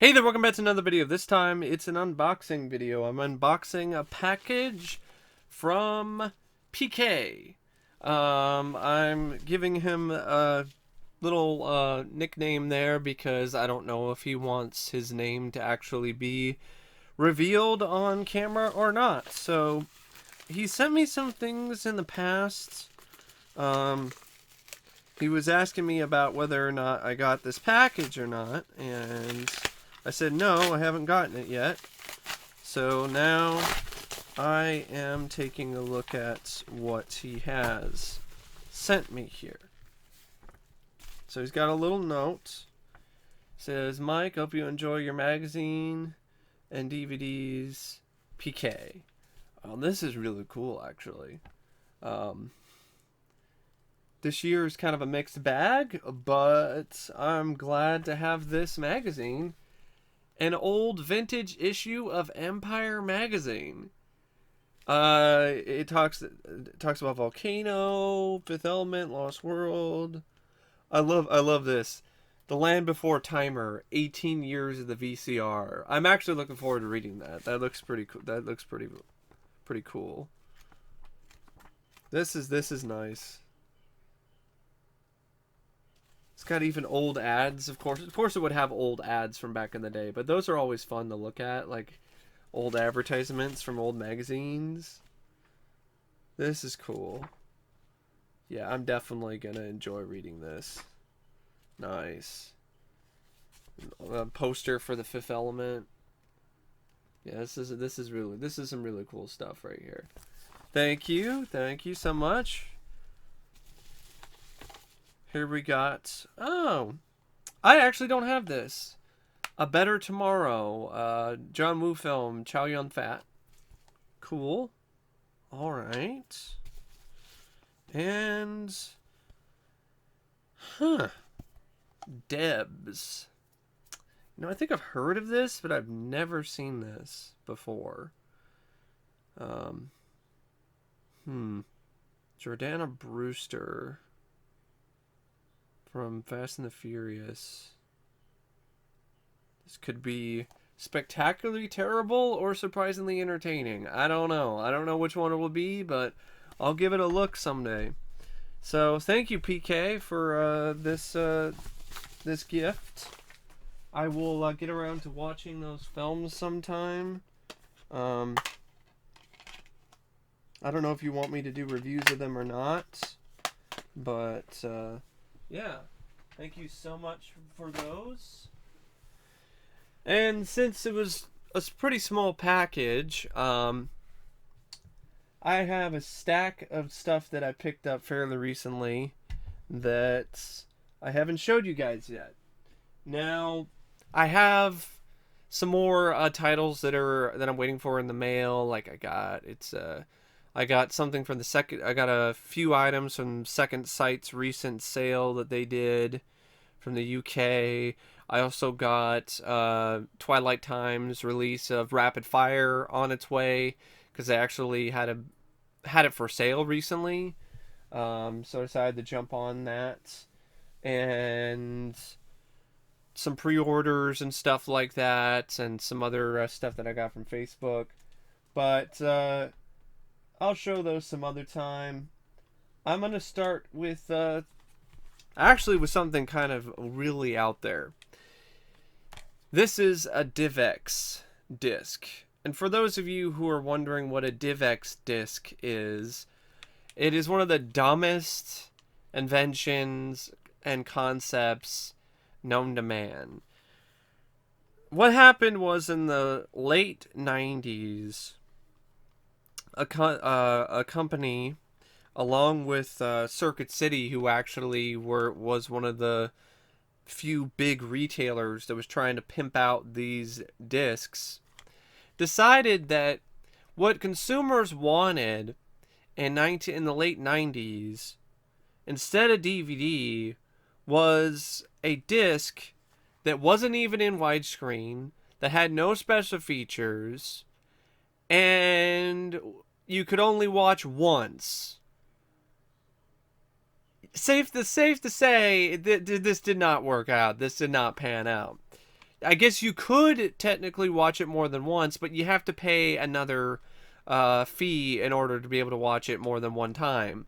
Hey there, welcome back to another video. This time it's an unboxing video. I'm unboxing a package from PK. I'm giving him a little nickname there because I don't know if he wants his name to actually be revealed on camera or not. So he sent me some things in the past. He was asking me about whether or not I got this package or not, and I said, no, I haven't gotten it yet. So now I am taking a look at what he has sent me here. So he's got a little note. It says, Mike, hope you enjoy your magazine and DVDs. PK. This is really cool, actually. This year is kind of a mixed bag, but I'm glad to have this magazine. An old vintage issue of Empire magazine. It talks about Volcano, Fifth Element, Lost World. I love this. The Land Before Timer, 18 years of the VCR. I'm actually looking forward to reading that. That looks pretty cool. That looks pretty cool. This is nice. It's got even old ads, of course. Of course it would have old ads from back in the day, but those are always fun to look at, like old advertisements from old magazines. This is cool. Yeah, I'm definitely gonna enjoy reading this. Nice. A poster for the Fifth Element. Yeah, this is some really cool stuff right here. Thank you so much. Here we got, oh, I actually don't have this. A Better Tomorrow, John Woo film, Chow Yun Fat. Cool. Alright. And, D.E.B.S. You know, I think I've heard of this, but I've never seen this before. Jordana Brewster from Fast and the Furious. This could be spectacularly terrible or surprisingly entertaining. I don't know. I don't know which one it will be, but I'll give it a look someday. So thank you, PK, for this gift. I will get around to watching those films sometime. I don't know if you want me to do reviews of them or not, but yeah, thank you so much for those. And since it was a pretty small package, I have a stack of stuff that I picked up fairly recently that I haven't showed you guys yet. Now, I have some more titles that I'm waiting for in the mail. Like I got something from I got a few items from Second Sight's recent sale that they did from the UK. I also got Twilight Time's release of Rapid Fire on its way because they actually had it for sale recently. So I decided to jump on that, and some pre-orders and stuff like that, and some other stuff that I got from Facebook. But I'll show those some other time. I'm going to start with, actually with something kind of really out there. This is a DivX disc. And for those of you who are wondering what a DivX disc is, it is one of the dumbest inventions and concepts known to man. What happened was in the late 90s, a company, along with Circuit City, who actually was one of the few big retailers that was trying to pimp out these discs, decided that what consumers wanted in the late 90s, instead of DVD, was a disc that wasn't even in widescreen, that had no special features, and you could only watch once. Safe to say, this did not work out. This did not pan out. I guess you could technically watch it more than once, but you have to pay another fee in order to be able to watch it more than one time.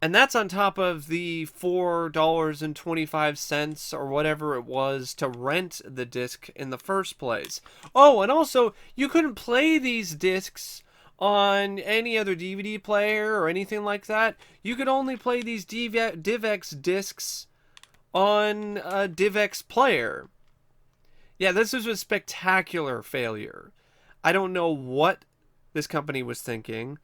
And that's on top of the $4.25 or whatever it was to rent the disc in the first place. Oh, and also, you couldn't play these discs on any other DVD player or anything like that. You could only play these DivX discs on a DivX player. Yeah, this was a spectacular failure. I don't know what this company was thinking.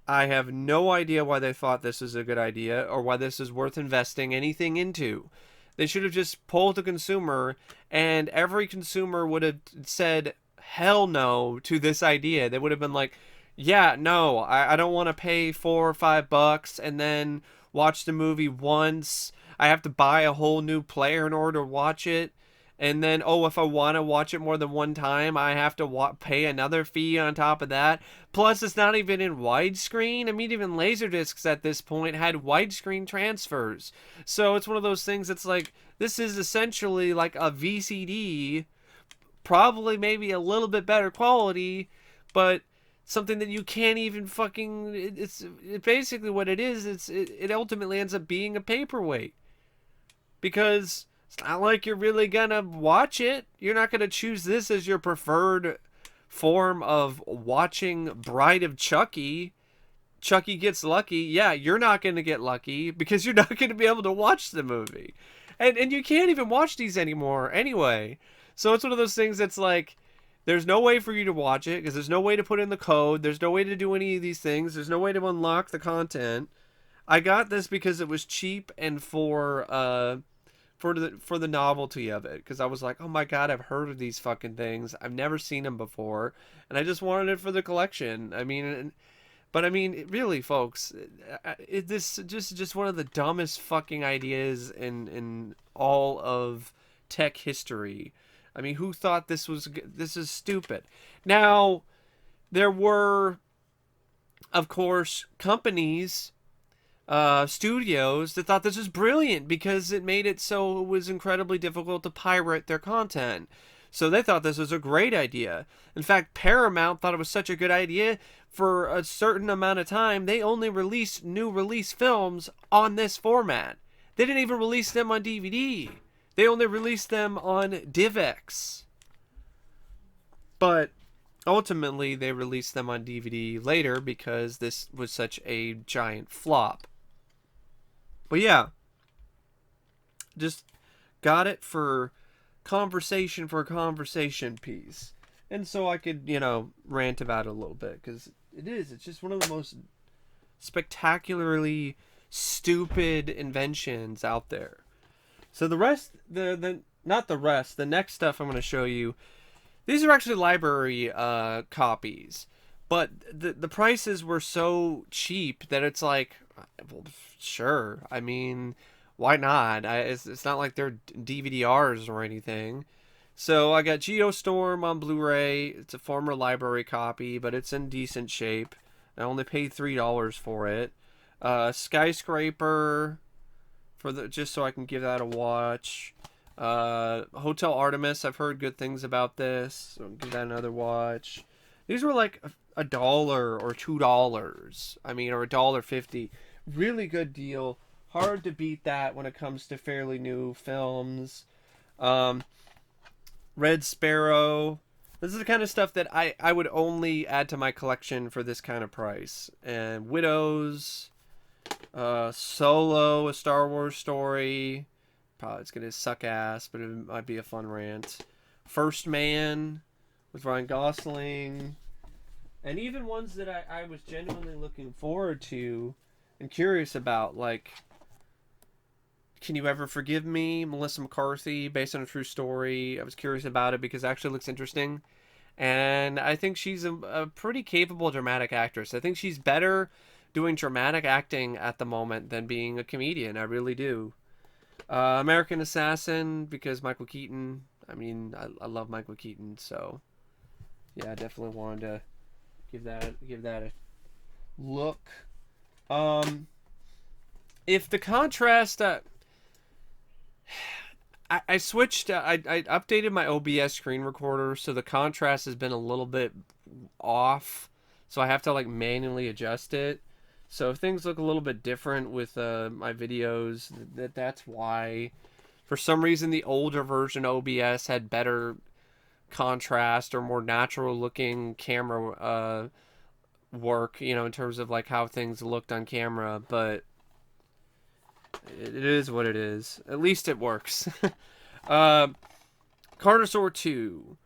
I have no idea why they thought this is a good idea or why this is worth investing anything into. They should have just polled the consumer, and every consumer would have said hell no to this idea. They would have been like, yeah, no, I don't want to pay $4 or $5 and then watch the movie once. I have to buy a whole new player in order to watch it. And then, oh, if I want to watch it more than one time, I have to pay another fee on top of that. Plus, it's not even in widescreen. I mean, even Laserdiscs at this point had widescreen transfers. So it's one of those things that's like, this is essentially like a VCD, probably maybe a little bit better quality, but something that you can't even fucking... It's basically what it is. It ultimately ends up being a paperweight. Because... it's not like you're really gonna watch it. You're not gonna choose this as your preferred form of watching Bride of Chucky. Chucky Gets Lucky. Yeah, you're not gonna get lucky because you're not gonna be able to watch the movie. And you can't even watch these anymore anyway. So it's one of those things that's like, there's no way for you to watch it because there's no way to put in the code. There's no way to do any of these things. There's no way to unlock the content. I got this because it was cheap and for the novelty of it, because I was like, oh my god, I've heard of these fucking things, I've never seen them before, and I just wanted it for the collection. I mean, really, folks, this just one of the dumbest fucking ideas in all of tech history. I mean, who thought this is stupid? Now, there were, of course, companies, studios that thought this was brilliant because it made it so it was incredibly difficult to pirate their content. So they thought this was a great idea. In fact, Paramount thought it was such a good idea, for a certain amount of time, they only released new release films on this format. They didn't even release them on DVD. They only released them on DivX. But ultimately, they released them on DVD later because this was such a giant flop. But yeah, just got it for conversation piece. And so I could, rant about it a little bit, because it's just one of the most spectacularly stupid inventions out there. So the rest, the next stuff I'm going to show you, these are actually library copies. But the prices were so cheap that it's like, well, sure. I mean, why not? It's not like they're DVDRs or anything. So I got Geostorm on Blu-ray. It's a former library copy, but it's in decent shape. I only paid $3 for it. Skyscraper, just so I can give that a watch. Hotel Artemis, I've heard good things about this, so I'll give that another watch. These were like $1 or $2. I mean, or $1.50. Really good deal. Hard to beat that when it comes to fairly new films. Red Sparrow. This is the kind of stuff that I would only add to my collection for this kind of price. And Widows. Solo, a Star Wars story. Probably it's going to suck ass, but it might be a fun rant. First Man with Ryan Gosling. And even ones that I was genuinely looking forward to and curious about, like Can You Ever Forgive Me? Melissa McCarthy, based on a true story. I was curious about it because it actually looks interesting. And I think she's a pretty capable dramatic actress. I think she's better doing dramatic acting at the moment than being a comedian. I really do. American Assassin, because Michael Keaton. I mean, I love Michael Keaton, so yeah, I definitely wanted to give that a look. If the contrast, I switched. I updated my OBS screen recorder, so the contrast has been a little bit off. So I have to like manually adjust it. So if things look a little bit different with my videos, that's why. For some reason, the older version OBS had better contrast or more natural looking camera work. You know, in terms of like how things looked on camera, but it is what it is. At least it works. uh, Carnosaur 2.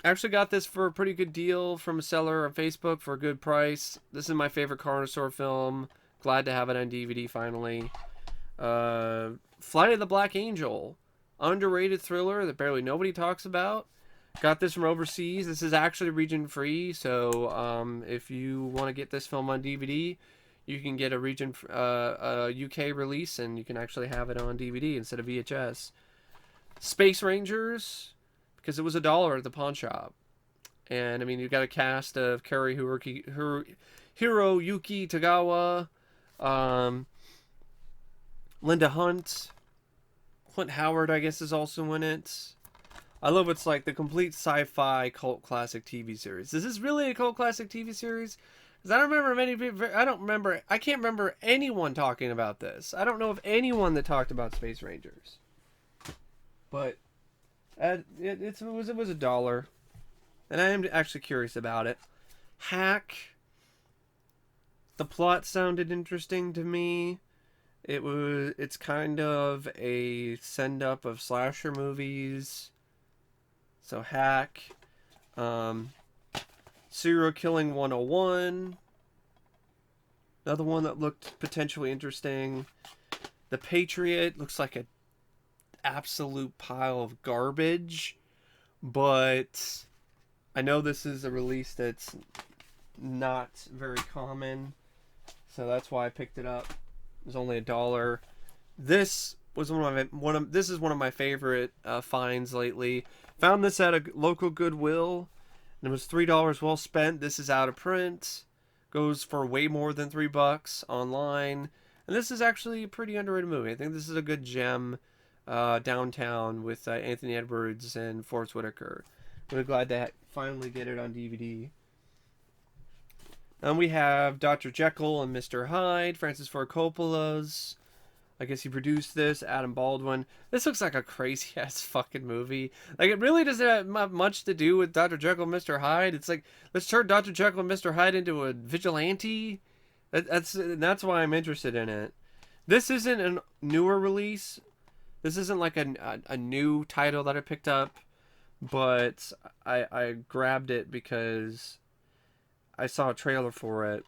Actually got this for a pretty good deal from a seller on Facebook for a good price. This is my favorite Carnosaur film. Glad to have it on DVD finally. Flight of the Black Angel. Underrated thriller that barely nobody talks about. Got this from overseas. This is actually region free, so if you want to get this film on DVD, you can get a UK release, and you can actually have it on DVD instead of VHS. Space Rangers, because it was $1 at the pawn shop, and I mean you got a cast of Hiroyuki Tagawa, Linda Hunt, Clint Howard, I guess, is also in it. I love it's like the complete sci-fi cult classic TV series. Is this really a cult classic TV series? Because I don't remember many people. I can't remember anyone talking about this. I don't know of anyone that talked about Space Rangers. But it was $1, and I am actually curious about it. Hack. The plot sounded interesting to me. It's kind of a send up of slasher movies. So Hack, Serial Killing 101, another one that looked potentially interesting. The Patriot looks like an absolute pile of garbage, but I know this is a release that's not very common, so that's why I picked it up. It was only $1. This was this is one of my favorite finds lately. Found this at a local Goodwill, and it was $3 well spent. This is out of print. Goes for way more than $3 online. And this is actually a pretty underrated movie. I think this is a good gem downtown with Anthony Edwards and Forrest Whitaker. Really glad to finally get it on DVD. And we have Dr. Jekyll and Mr. Hyde, Francis Ford Coppola's. I guess he produced this, Adam Baldwin. This looks like a crazy ass fucking movie. Like, it really doesn't have much to do with Dr. Jekyll and Mr. Hyde. It's like, let's turn Dr. Jekyll and Mr. Hyde into a vigilante. That's why I'm interested in it. This isn't a newer release. This isn't like a new title that I picked up. But I grabbed it because I saw a trailer for it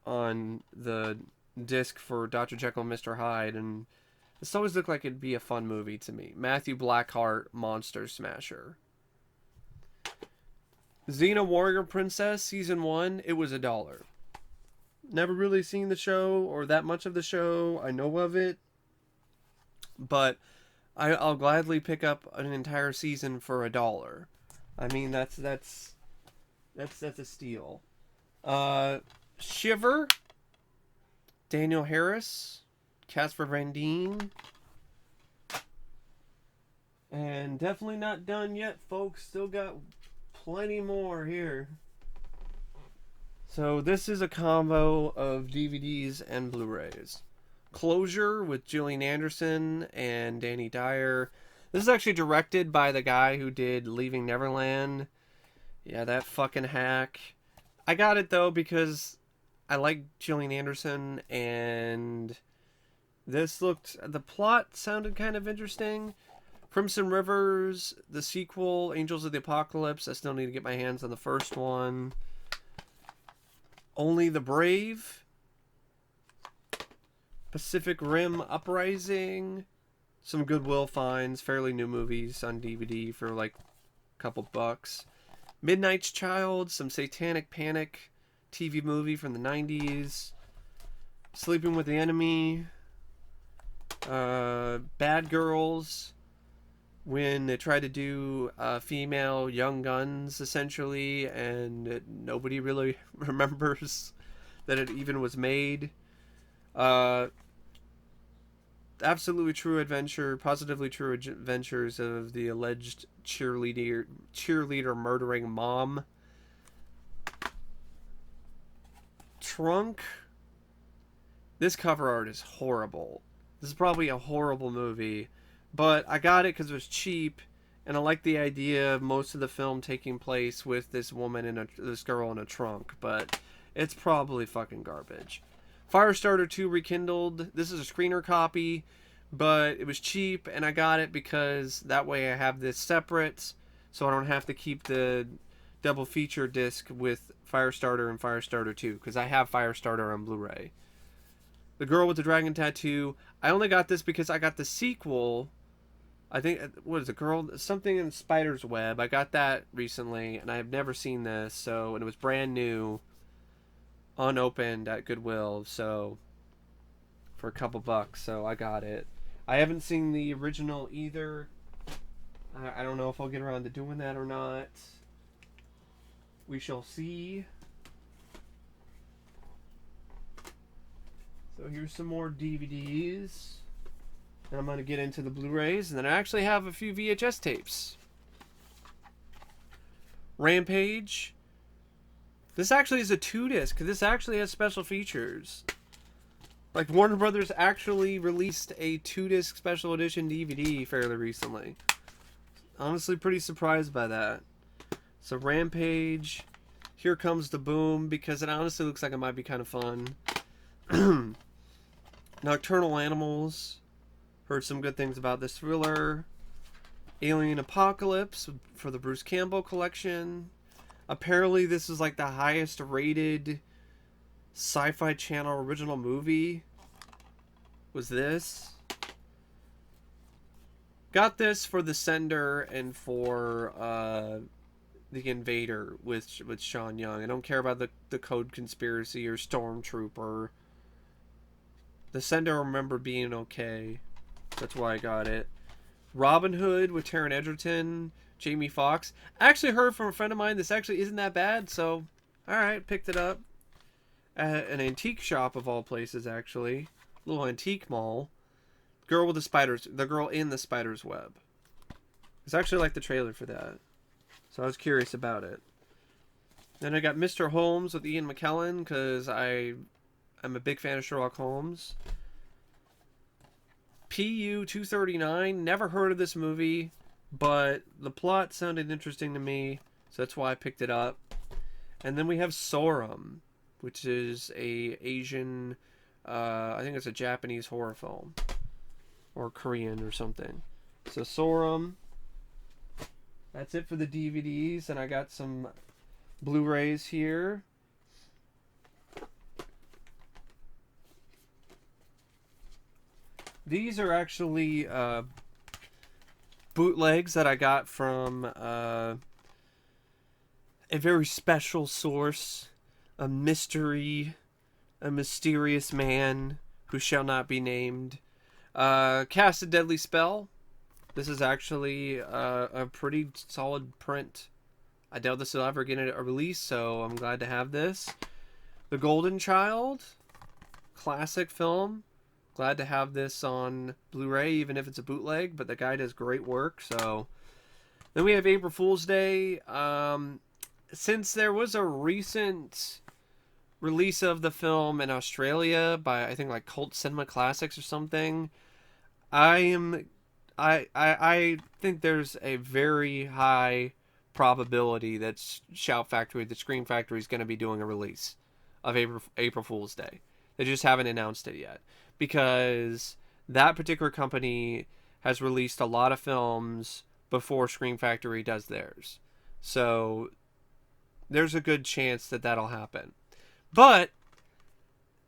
on the disc for Dr. Jekyll and Mr. Hyde, and this always looked like it'd be a fun movie to me. Matthew Blackheart, Monster Smasher. Xena Warrior Princess Season 1, it was $1. Never really seen the show or that much of the show. I know of it, but I'll gladly pick up an entire season for $1. I mean, that's a steal. Shiver, Daniel Harris, Casper Van Dien. And definitely not done yet, folks. Still got plenty more here. So this is a combo of DVDs and Blu-rays. Closure with Gillian Anderson and Danny Dyer. This is actually directed by the guy who did Leaving Neverland. Yeah, that fucking hack. I got it though because I like Gillian Anderson, and the plot sounded kind of interesting. Crimson Rivers, the sequel, Angels of the Apocalypse. I still need to get my hands on the first one. Only the Brave. Pacific Rim Uprising. Some Goodwill finds, fairly new movies on DVD for like a couple bucks. Midnight's Child, some Satanic Panic TV movie from the 90s. Sleeping with the Enemy. Bad Girls, when they tried to do female Young Guns, essentially, and nobody really remembers that it even was made. absolutely true adventure, positively true adventures of the alleged cheerleader murdering mom. Trunk. This cover art is horrible. This is probably a horrible movie, but I got it because it was cheap, and I like the idea of most of the film taking place with this woman and this girl in a trunk, but it's probably fucking garbage. Firestarter 2 Rekindled. This is a screener copy, but it was cheap, and I got it because that way I have this separate, so I don't have to keep the double feature disc with Firestarter and Firestarter 2, because I have Firestarter on Blu-ray. The Girl with the Dragon Tattoo. I only got this because I got the sequel. I think, what is it, something in Spider's Web. I got that recently, and I've never seen this, so, and it was brand new, unopened at Goodwill, so, for a couple bucks, so I got it. I haven't seen the original either. I don't know if I'll get around to doing that or not. We shall see. So here's some more DVDs. And I'm going to get into the Blu-rays. And then I actually have a few VHS tapes. Rampage. This actually is a 2-disc. This actually has special features. Like, Warner Brothers actually released a 2-disc special edition DVD fairly recently. Honestly, pretty surprised by that. So, Rampage. Here Comes the Boom, because it honestly looks like it might be kind of fun. Nocturnal Animals. Heard some good things about this thriller. Alien Apocalypse for the Bruce Campbell collection. Apparently this is like the highest rated Sci-Fi Channel original movie. Was this. Got this for The Sender and for The Invader with Sean Young. I don't care about the Code Conspiracy or Stormtrooper. The Sender I remember being okay. That's why I got it. Robin Hood with Taron Egerton, Jamie Foxx. I actually heard from a friend of mine this actually isn't that bad, so alright, picked it up. At an antique shop of all places, actually. Little antique mall. The Girl in the Spider's Web. It's actually like the trailer for that. So I was curious about it. Then I got Mr. Holmes with Ian McKellen, because I'm a big fan of Sherlock Holmes. PU 239. Never heard of this movie, but the plot sounded interesting to me, so that's why I picked it up. And then we have Sorum, which is a Asian, I think it's a Japanese horror film, or Korean or something. So Sorum. That's it for the DVDs, and I got some Blu-rays here. These are actually bootlegs that I got from a very special source, a mysterious man who shall not be named. Cast a Deadly Spell. This is actually a pretty solid print. I doubt this will ever get a release, so I'm glad to have this. The Golden Child. Classic film. Glad to have this on Blu-ray, even if it's a bootleg, but the guy does great work, so. Then we have April Fool's Day. Since there was a recent release of the film in Australia by, I think, like Cult Cinema Classics or something, I think there's a very high probability that Shout Factory, the Scream Factory, is going to be doing a release of April Fool's Day. They just haven't announced it yet, because that particular company has released a lot of films before Scream Factory does theirs. So there's a good chance that that'll happen. But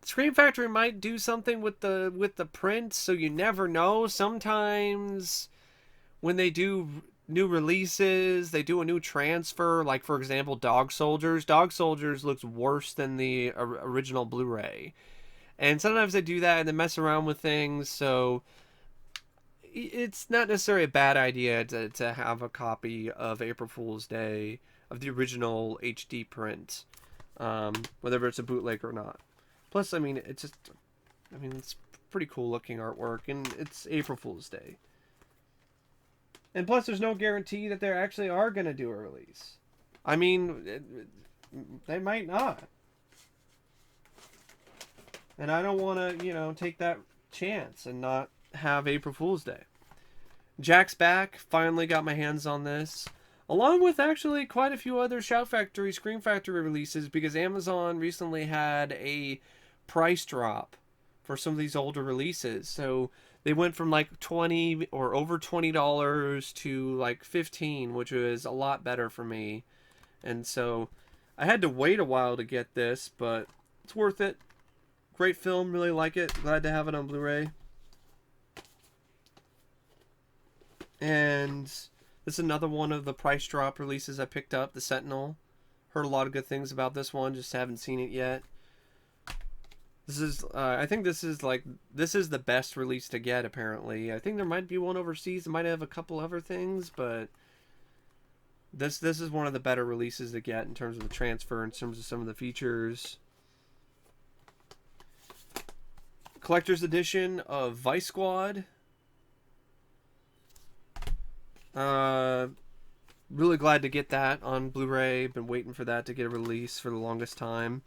Scream Factory might do something with the print, so you never know. Sometimes when they do new releases, they do a new transfer, like for example Dog Soldiers. Dog Soldiers looks worse than the original Blu-ray. And sometimes they do that and they mess around with things, so it's not necessarily a bad idea to have a copy of April Fool's Day, of the original HD print, whether it's a bootleg or not. Plus, it's pretty cool looking artwork, and it's April Fool's Day. And plus, there's no guarantee that they actually are going to do a release. I mean, they might not. And I don't want to, you know, take that chance and not have April Fool's Day. Jack's Back. Finally got my hands on this. Along with actually quite a few other Shout Factory, Scream Factory releases, because Amazon recently had a price drop for some of these older releases. So they went from like $20 or over $20 to like $15, which was a lot better for me. And so I had to wait a while to get this, but it's worth it. Great film, really like it. Glad to have it on Blu-ray. And this is another one of the price drop releases I picked up, The Sentinel. Heard a lot of good things about this one, just haven't seen it yet. This is, I think this is the best release to get, apparently. I think there might be one overseas that might have a couple other things, but this is one of the better releases to get in terms of the transfer, in terms of some of the features. Collector's edition of Vice Squad. Really glad to get that on Blu-ray. Been waiting for that to get a release for the longest time.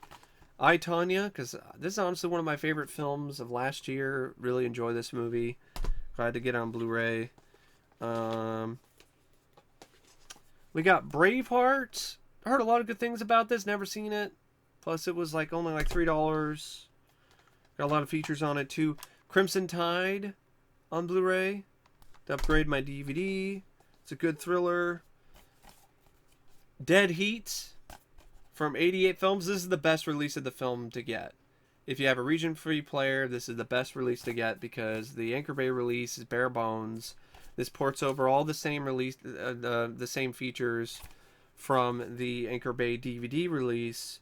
I, Tonya, because this is honestly one of my favorite films of last year. Really enjoy this movie. Glad to get it on Blu-ray. We got Braveheart. Heard a lot of good things about this. Never seen it. Plus, it was like only like $3. Got a lot of features on it too. Crimson Tide on Blu-ray to upgrade my DVD. It's a good thriller. Dead Heat from 88 Films. This is the best release of the film to get. If you have a region-free player, this is the best release to get because the Anchor Bay release is bare bones. This ports over all the same the same features from the Anchor Bay DVD release.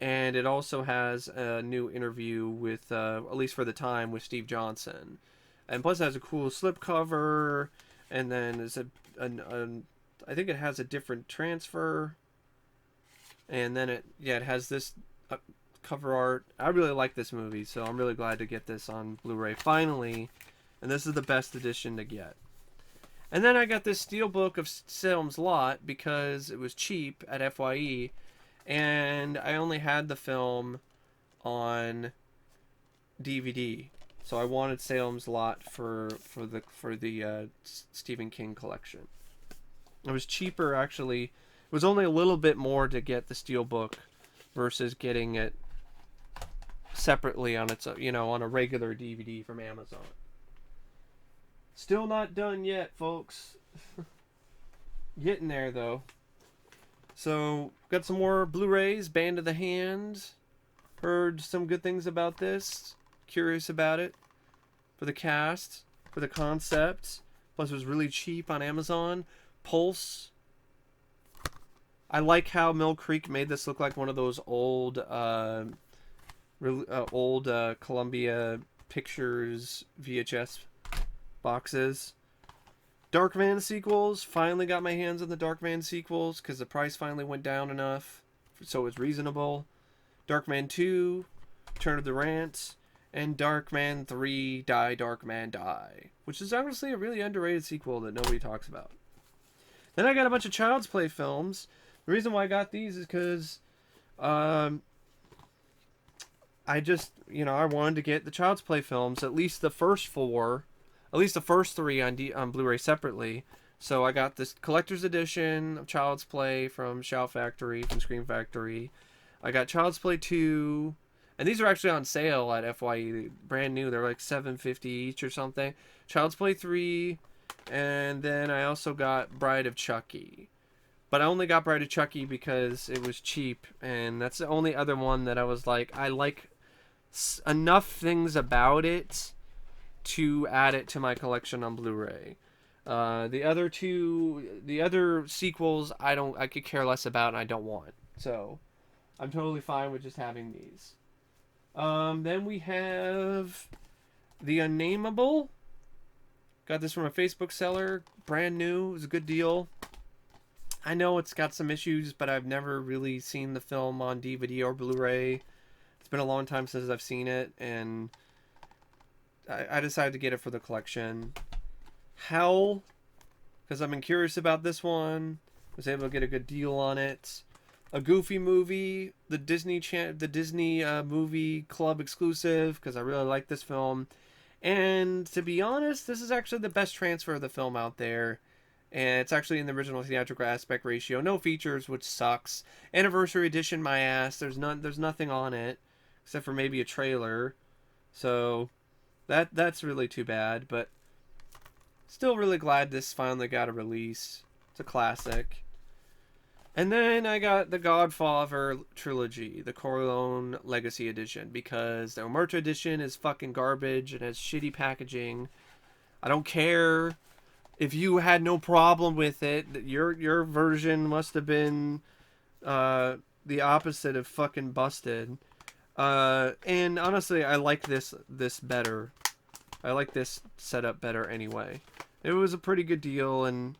And it also has a new interview with, at least for the time, with Steve Johnson. And plus it has a cool slipcover. And then there's I think it has a different transfer. And then it has this cover art. I really like this movie, so I'm really glad to get this on Blu-ray finally. And this is the best edition to get. And then I got this steelbook of Salem's Lot because it was cheap at FYE. And I only had the film on DVD, so I wanted Salem's Lot for the Stephen King collection. It was cheaper, actually. It was only a little bit more to get the steelbook versus getting it separately on its on a regular DVD from Amazon. Still not done yet, folks. Getting there though. So, got some more Blu-rays, Band of the Hand. Heard some good things about this. Curious about it. For the cast, for the concept. Plus, it was really cheap on Amazon. Pulse. I like how Mill Creek made this look like one of those old Columbia Pictures VHS boxes. Darkman sequels. Finally got my hands on the Darkman sequels because the price finally went down enough so it was reasonable. Darkman 2, Turn of the Rant, and Darkman 3, Die Darkman Die, which is honestly a really underrated sequel that nobody talks about. Then I got a bunch of Child's Play films. The reason why I got these is because I just, I wanted to get the Child's Play films, at least the first 4. At least the first 3 on Blu-ray separately. So I got this collector's edition of Child's Play from Shout Factory, from Scream Factory. I got Child's Play 2. And these are actually on sale at FYE. Brand new. They're like $7.50 each or something. Child's Play 3. And then I also got Bride of Chucky. But I only got Bride of Chucky because it was cheap. And that's the only other one that I was like, I like enough things about it to add it to my collection on Blu-ray. The other sequels, I could care less about and I don't want. So, I'm totally fine with just having these. Then we have The Unnameable. Got this from a Facebook seller. Brand new. It was a good deal. I know it's got some issues, but I've never really seen the film on DVD or Blu-ray. It's been a long time since I've seen it, and I decided to get it for the collection. Hell, because I've been curious about this one. Was able to get a good deal on it. A Goofy movie, the Disney movie club exclusive, because I really like this film. And to be honest, this is actually the best transfer of the film out there. And it's actually in the original theatrical aspect ratio. No features, which sucks. Anniversary edition, my ass. There's nothing on it except for maybe a trailer. So that's really too bad. But still really glad this finally got a release. It's a classic. And then I got the Godfather trilogy, the Corleone Legacy Edition, because the Omerta edition is fucking garbage and has shitty packaging. I don't care if you had no problem with it. Your version must have been the opposite of fucking busted. And honestly, I like this better. I like this setup better anyway. It was a pretty good deal, and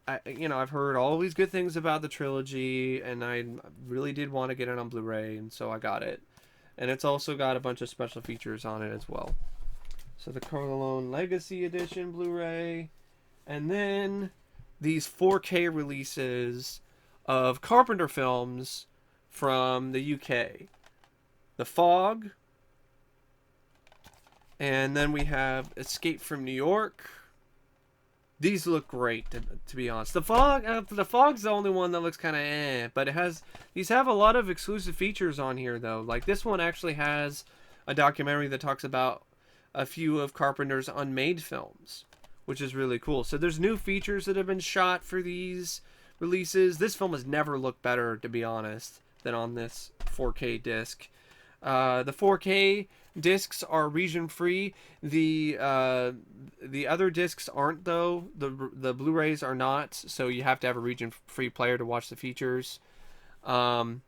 I've heard all these good things about the trilogy, and I really did want to get it on Blu-ray, and so I got it. And it's also got a bunch of special features on it as well. So the Corleone Legacy Edition Blu-ray, and then these 4K releases of Carpenter films from the UK. The Fog, and then we have Escape from New York. These look great, to be honest. The Fog's the only one that looks kind of but these have a lot of exclusive features on here, though. Like, this one actually has a documentary that talks about a few of Carpenter's unmade films, which is really cool. So there's new features that have been shot for these releases. This film has never looked better, to be honest, than on this 4K disc. The 4K discs are region free. The other discs aren't, though. The Blu-rays are not, so you have to have a region free player to watch the features. Prince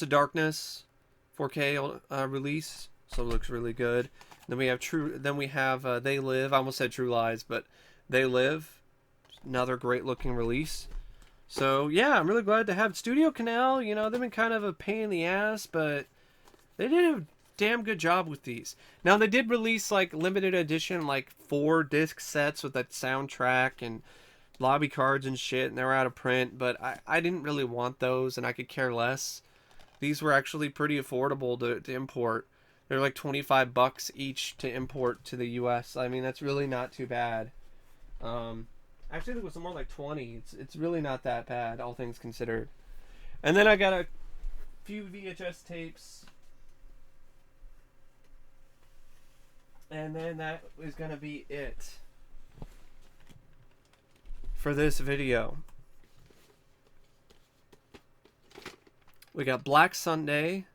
of Darkness 4K release, so it looks really good. Then we have They Live. I almost said True Lies, but They Live, another great looking release. So yeah, I'm really glad to have Studio Canal. They've been kind of a pain in the ass, but they did a damn good job with these. Now, they did release like limited edition, like 4 disc sets with that soundtrack and lobby cards and shit, and they were out of print, but I didn't really want those, and I could care less. These were actually pretty affordable to import. They're like $25 each to import to the US. I mean, that's really not too bad. Actually, it was more like 20. It's really not that bad, all things considered. And then I got a few VHS tapes. And then that is going to be it for this video. We got Black Sunday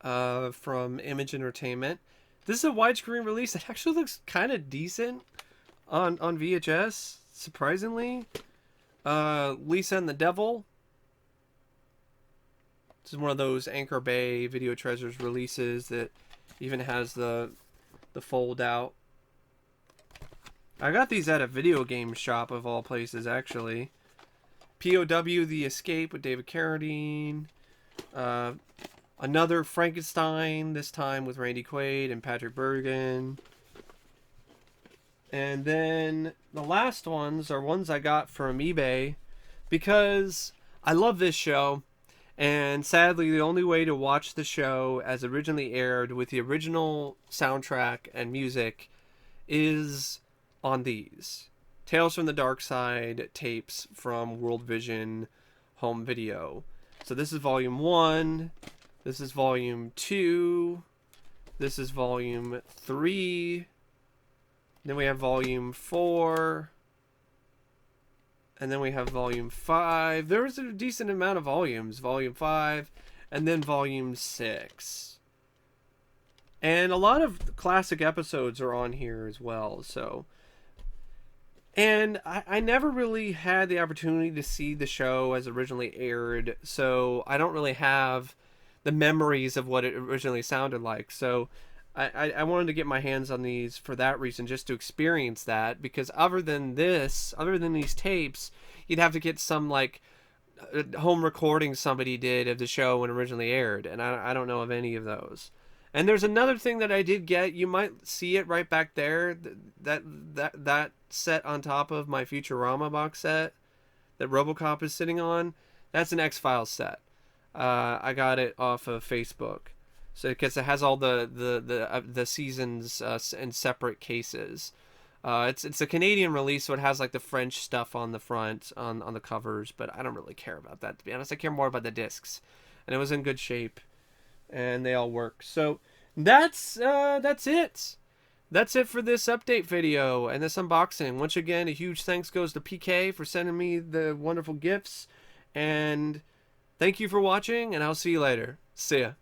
from Image Entertainment. This is a widescreen release that actually looks kind of decent on VHS, surprisingly. Lisa and the Devil. This is one of those Anchor Bay Video Treasures releases that even has the fold out. I got these at a video game shop of all places, actually. POW The Escape with David Carradine. Another Frankenstein, this time with Randy Quaid and Patrick Bergen. And then the last ones are ones I got from eBay because I love this show. And sadly, the only way to watch the show as originally aired with the original soundtrack and music is on these Tales from the Dark Side tapes from World Vision Home Video. So this is volume 1, this is volume 2, this is volume 3, then we have volume 4, and then we have volume 5. There was a decent amount of volumes. Volume 5. And then volume 6. And a lot of classic episodes are on here as well. So, and I never really had the opportunity to see the show as originally aired. So I don't really have the memories of what it originally sounded like. So I wanted to get my hands on these for that reason, just to experience that, because other than these tapes, you'd have to get some like home recording somebody did of the show when it originally aired, and I don't know of any of those. And there's another thing that I did get. You might see it right back there. That set on top of my Futurama box set that RoboCop is sitting on. That's an X-Files set. I got it off of Facebook. So because it has all the seasons in separate cases. It's a Canadian release, so it has like the French stuff on the front on the covers, but I don't really care about that, to be honest. I care more about the discs, and it was in good shape, and they all work. So that's it. That's it for this update video and this unboxing. Once again, a huge thanks goes to PK for sending me the wonderful gifts, and thank you for watching, and I'll see you later. See ya.